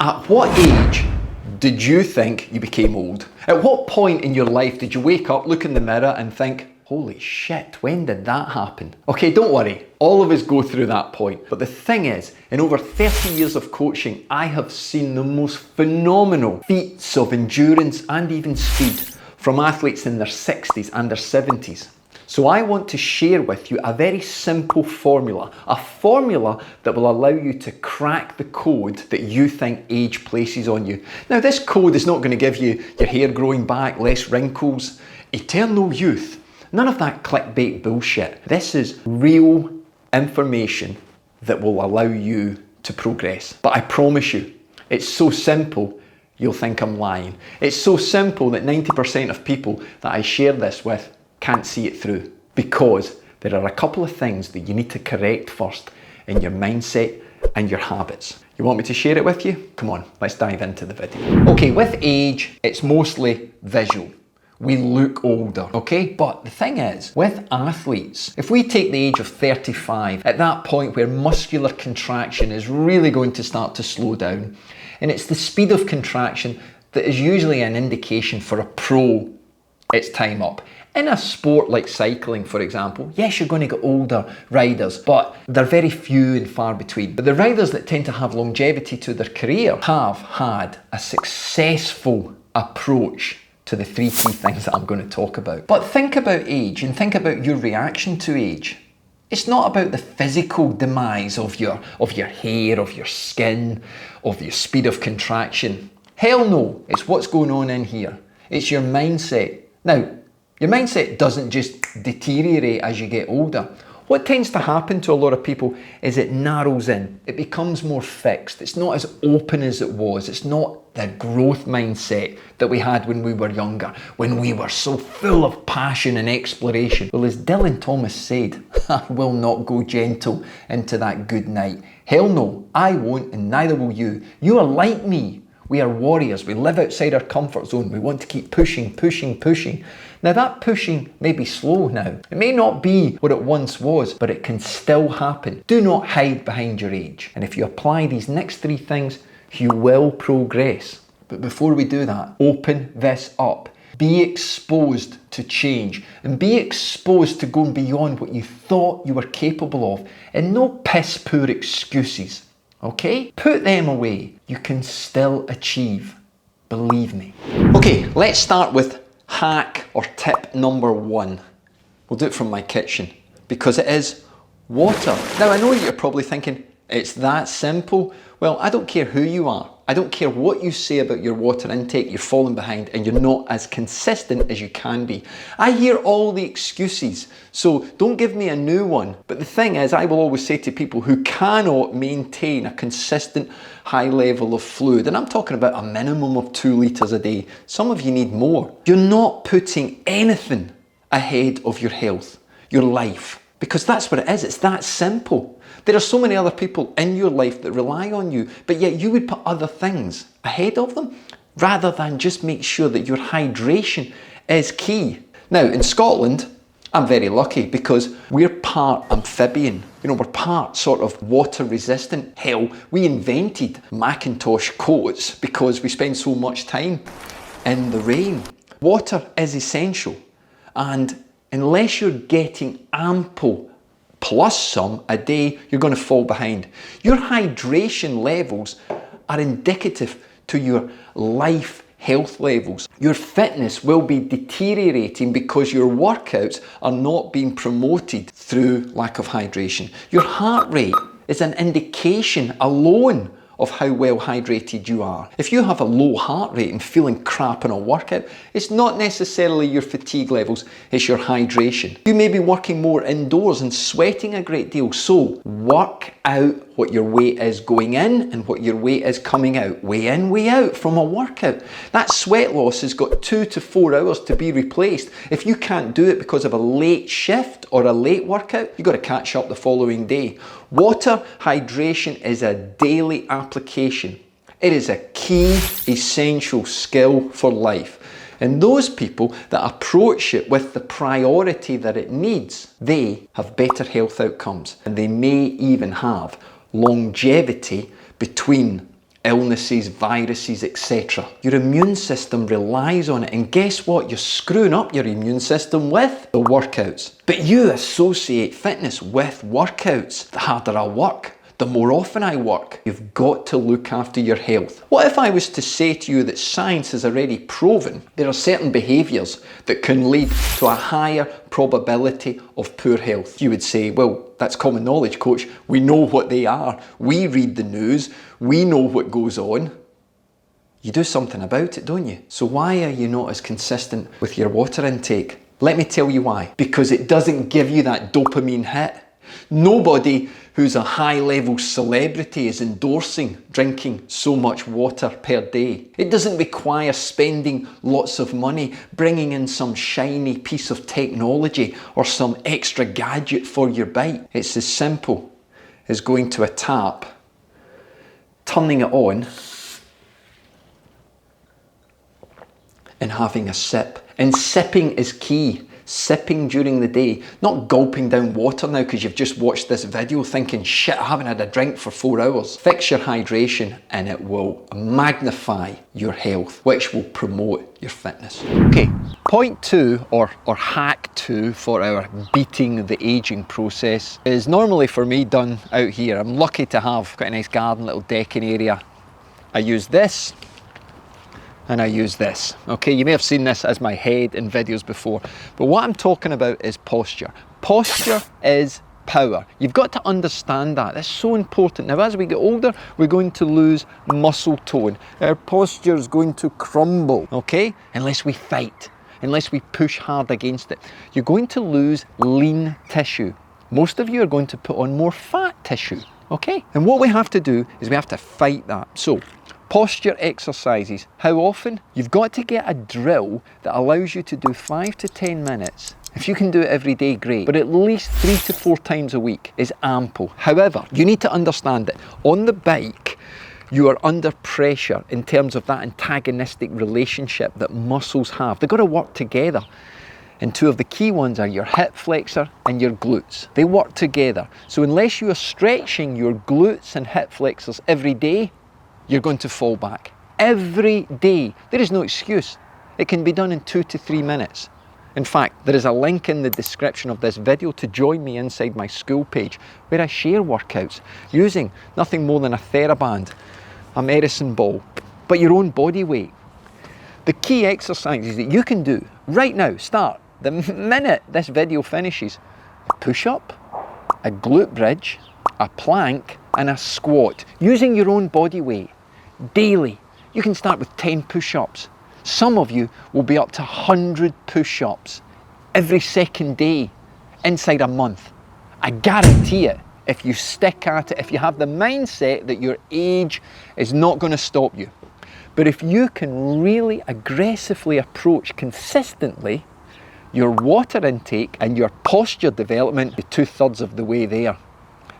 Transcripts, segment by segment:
At what age did you think you became old? At what point in your life did you wake up, look in the mirror and think, holy shit, when did that happen? Okay, don't worry, all of us go through that point. But the thing is, in over 30 years of coaching, I have seen the most phenomenal feats of endurance and even speed from athletes in their 60s and their 70s. So I want to share with you a very simple formula, a formula that will allow you to crack the code that you think age places on you. Now, this code is not going to give you your hair growing back, less wrinkles, eternal youth, none of that clickbait bullshit. This is real information that will allow you to progress. But I promise you, it's so simple, you'll think I'm lying. It's so simple that 90% of people that I share this with can't see it through, because there are a couple of things that you need to correct first in your mindset and your habits. You want me to share it with you? Come on, let's dive into the video. Okay, with age, it's mostly visual. We look older, okay? But the thing is, with athletes, if we take the age of 35, at that point where muscular contraction is really going to start to slow down, and it's the speed of contraction that is usually an indication for a pro, it's time up. In a sport like cycling, for example, yes, you're going to get older riders, but they're very few and far between. But the riders that tend to have longevity to their career have had a successful approach to the three key things that I'm going to talk about. But think about age and think about your reaction to age. It's not about the physical demise of your hair, of your skin, of your speed of contraction. Hell no, it's what's going on in here. It's your mindset. Now, your mindset doesn't just deteriorate as you get older. What tends to happen to a lot of people is it narrows in. It becomes more fixed. It's not as open as it was. It's not the growth mindset that we had when we were younger, when we were so full of passion and exploration. Well, as Dylan Thomas said, I will not go gentle into that good night. Hell no, I won't, and neither will you. You are like me. We are warriors. We live outside our comfort zone. We want to keep pushing, pushing, pushing. Now that pushing may be slow now. It may not be what it once was, but it can still happen. Do not hide behind your age. And if you apply these next three things, you will progress. But before we do that, open this up. Be exposed to change and be exposed to going beyond what you thought you were capable of, and no piss poor excuses. Okay? Put them away. You can still achieve. Believe me. Okay, let's start with hack or tip number one. We'll do it from my kitchen because it is water. Now, I know you're probably thinking, it's that simple. Well, I don't care who you are. I don't care what you say about your water intake, you're falling behind and you're not as consistent as you can be. I hear all the excuses, so don't give me a new one. But the thing is, I will always say to people who cannot maintain a consistent high level of fluid, and I'm talking about a minimum of 2 litres a day. Some of you need more. You're not putting anything ahead of your health, your life, because that's what it is. It's that simple. There are so many other people in your life that rely on you, but yet you would put other things ahead of them rather than just make sure that your hydration is key. Now, in Scotland, I'm very lucky because we're part amphibian. You know, we're part sort of water resistant. Hell, we invented Macintosh coats because we spend so much time in the rain. Water is essential, and unless you're getting ample plus some a day, you're going to fall behind. Your hydration levels are indicative to your life health levels. Your fitness will be deteriorating because your workouts are not being promoted through lack of hydration. Your heart rate is an indication alone of how well hydrated you are. If you have a low heart rate and feeling crap in a workout, it's not necessarily your fatigue levels, it's your hydration. You may be working more indoors and sweating a great deal, so work out what your weight is going in and what your weight is coming out. Weigh in, weigh out from a workout. That sweat loss has got 2 to 4 hours to be replaced. If you can't do it because of a late shift or a late workout, you've got to catch up the following day. Water hydration is a daily application. It is a key, essential skill for life. And those people that approach it with the priority that it needs, they have better health outcomes, and they may even have longevity between illnesses, viruses, etc. Your immune system relies on it, and guess what? You're screwing up your immune system with the workouts. But you associate fitness with workouts. The harder I work, the more often I work. You've got to look after your health. What if I was to say to you that science has already proven there are certain behaviours that can lead to a higher probability of poor health? You would say, well, that's common knowledge, coach. We know what they are. We read the news. We know what goes on. You do something about it, don't you? So why are you not as consistent with your water intake? Let me tell you why. Because it doesn't give you that dopamine hit. Nobody who's a high-level celebrity is endorsing drinking so much water per day. It doesn't require spending lots of money, bringing in some shiny piece of technology or some extra gadget for your bike. It's as simple as going to a tap, turning it on, and having a sip. And sipping is key. Sipping during the day, not gulping down water now because you've just watched this video thinking, shit, I haven't had a drink for 4 hours. Fix your hydration and it will magnify your health, which will promote your fitness. Okay, point 2 or hack 2 for our beating the aging process is normally for me done out here. I'm lucky to have quite a nice garden, little decking area. I use this and I use this. Okay, you may have seen this as my head in videos before, but what I'm talking about is posture. Posture is power. You've got to understand that. That's so important. Now, as we get older, we're going to lose muscle tone. Our posture is going to crumble, okay? Unless we fight, unless we push hard against it. You're going to lose lean tissue. Most of you are going to put on more fat tissue, okay? And what we have to do is we have to fight that. So, posture exercises. How often? You've got to get a drill that allows you to do 5 to 10 minutes. If you can do it every day, great. But at least 3 to 4 times a week is ample. However, you need to understand that on the bike, you are under pressure in terms of that antagonistic relationship that muscles have. They've got to work together. And 2 of the key ones are your hip flexor and your glutes. They work together. So unless you are stretching your glutes and hip flexors every day, you're going to fall back. Every day. There is no excuse. It can be done in 2 to 3 minutes. In fact, there is a link in the description of this video to join me inside my school page where I share workouts using nothing more than a TheraBand, a medicine ball, but your own body weight. The key exercises that you can do right now, start the minute this video finishes: a push-up, a glute bridge, a plank, and a squat, using your own body weight daily. You can start with 10 push-ups. Some of you will be up to 100 push-ups every second day inside a month. I guarantee it, if you stick at it, if you have the mindset that your age is not going to stop you. But if you can really aggressively approach consistently your water intake and your posture development, you're 2/3 of the way there.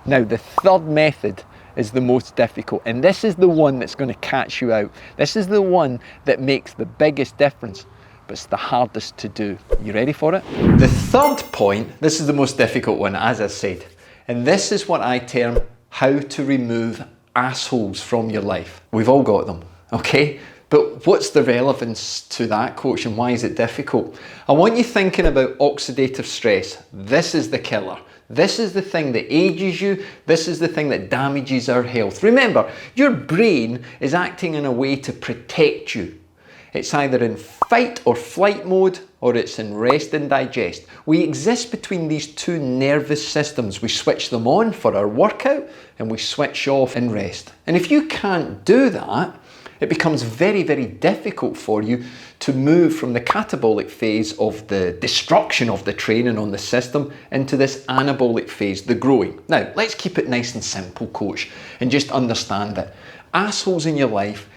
Now, the third method is the most difficult, and this is the one that's going to catch you out. This is the one that makes the biggest difference, but it's the hardest to do. You ready for it? The third point, this is the most difficult one, as I said, and this is what I term how to remove assholes from your life. We've all got them, okay? But what's the relevance to that, coach, and why is it difficult? I want you thinking about oxidative stress. This is the killer. This is the thing that ages you. This is the thing that damages our health. Remember, your brain is acting in a way to protect you. It's either in fight or flight mode, or it's in rest and digest. We exist between these 2 nervous systems. We switch them on for our workout and we switch off in rest. And if you can't do that, it becomes very, very difficult for you to move from the catabolic phase of the destruction of the training on the system into this anabolic phase, the growing. Now, let's keep it nice and simple, coach, and just understand that assholes in your life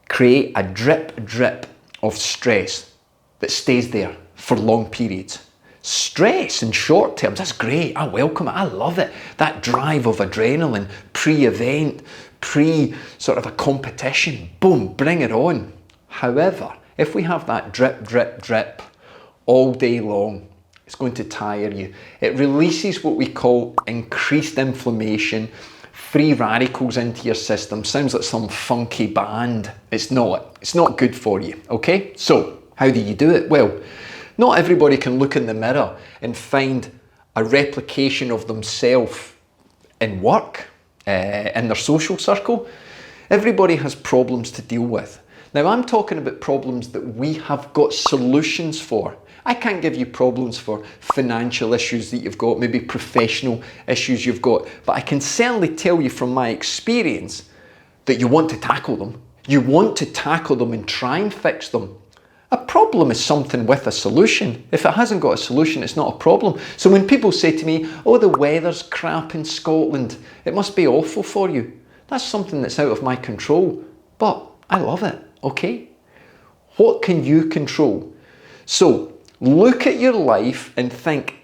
create a drip of stress that stays there for long periods. Stress in short terms, that's great. I welcome it. I love it. That drive of adrenaline, pre-event, sort of a competition, boom, bring it on. However, if we have that drip all day long, it's going to tire you. It releases what we call increased inflammation, free radicals into your system. Sounds like some funky band. It's not. It's not good for you, okay? So, how do you do it? Well, not everybody can look in the mirror and find a replication of themselves in work, in their social circle. Everybody has problems to deal with. Now, I'm talking about problems that we have got solutions for. I can't give you problems for financial issues that you've got, maybe professional issues you've got, but I can certainly tell you from my experience that you want to tackle them. You want to tackle them and try and fix them. A problem is something with a solution. If it hasn't got a solution, it's not a problem. So when people say to me, oh, the weather's crap in Scotland, it must be awful for you. That's something that's out of my control, but I love it, okay? What can you control? So, look at your life and think,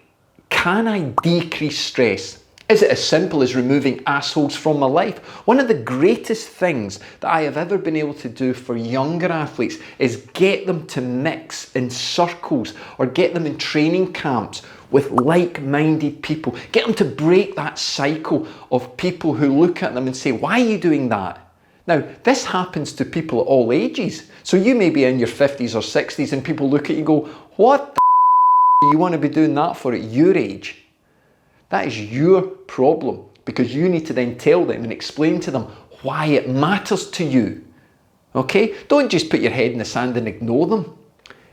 can I decrease stress? Is it as simple as removing assholes from my life? One of the greatest things that I have ever been able to do for younger athletes is get them to mix in circles or get them in training camps with like-minded people. Get them to break that cycle of people who look at them and say, why are you doing that? Now, this happens to people at all ages. So you may be in your 50s or 60s and people look at you and go, what the do you want to be doing that for at your age? That is your problem, because you need to then tell them and explain to them why it matters to you. Okay? Don't just put your head in the sand and ignore them.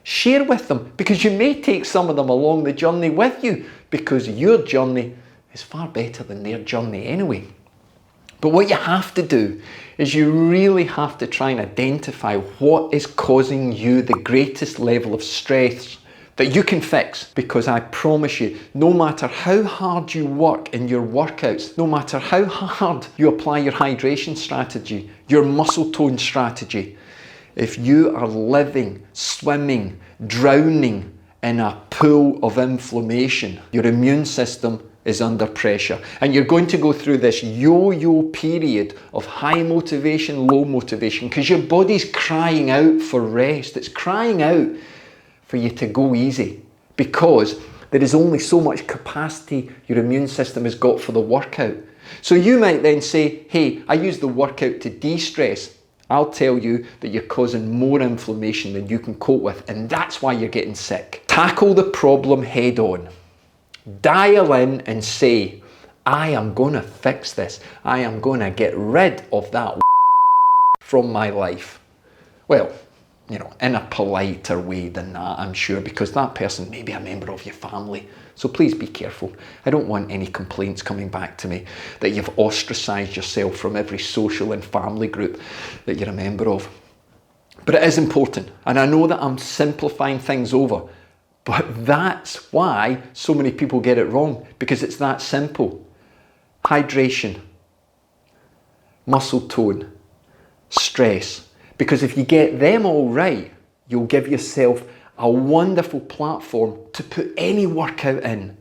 Share with them, because you may take some of them along the journey with you, because your journey is far better than their journey anyway. But what you have to do is you really have to try and identify what is causing you the greatest level of stress that you can fix, because I promise you, no matter how hard you work in your workouts, no matter how hard you apply your hydration strategy, your muscle tone strategy, if you are living, swimming, drowning in a pool of inflammation, your immune system is under pressure. And you're going to go through this yo-yo period of high motivation, low motivation, because your body's crying out for rest. It's crying out for you to go easy, because there is only so much capacity your immune system has got for the workout. So you might then say, hey, I use the workout to de-stress. I'll tell you that you're causing more inflammation than you can cope with, and that's why you're getting sick. Tackle the problem head on. Dial in and say, I am going to fix this. I am going to get rid of that from my life. Well, you know, in a politer way than that, I'm sure, because that person may be a member of your family. So please be careful. I don't want any complaints coming back to me that you've ostracized yourself from every social and family group that you're a member of. But it is important, and I know that I'm simplifying things over, but that's why so many people get it wrong, because it's that simple. Hydration, muscle tone, stress. Because if you get them all right, you'll give yourself a wonderful platform to put any workout in.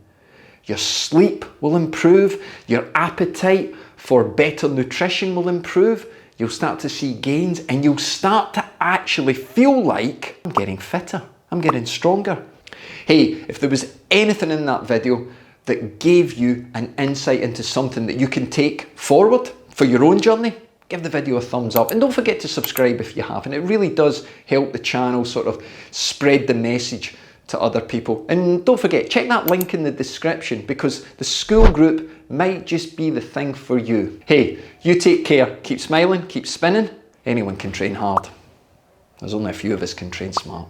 Your sleep will improve, your appetite for better nutrition will improve, you'll start to see gains, and you'll start to actually feel like, I'm getting fitter, I'm getting stronger. Hey, if there was anything in that video that gave you an insight into something that you can take forward for your own journey, give the video a thumbs up, and don't forget to subscribe if you haven't. It really does help the channel sort of spread the message to other people. And don't forget, check that link in the description, because the school group might just be the thing for you. Hey, you take care, keep smiling, keep spinning. Anyone can train hard. There's only a few of us can train smart.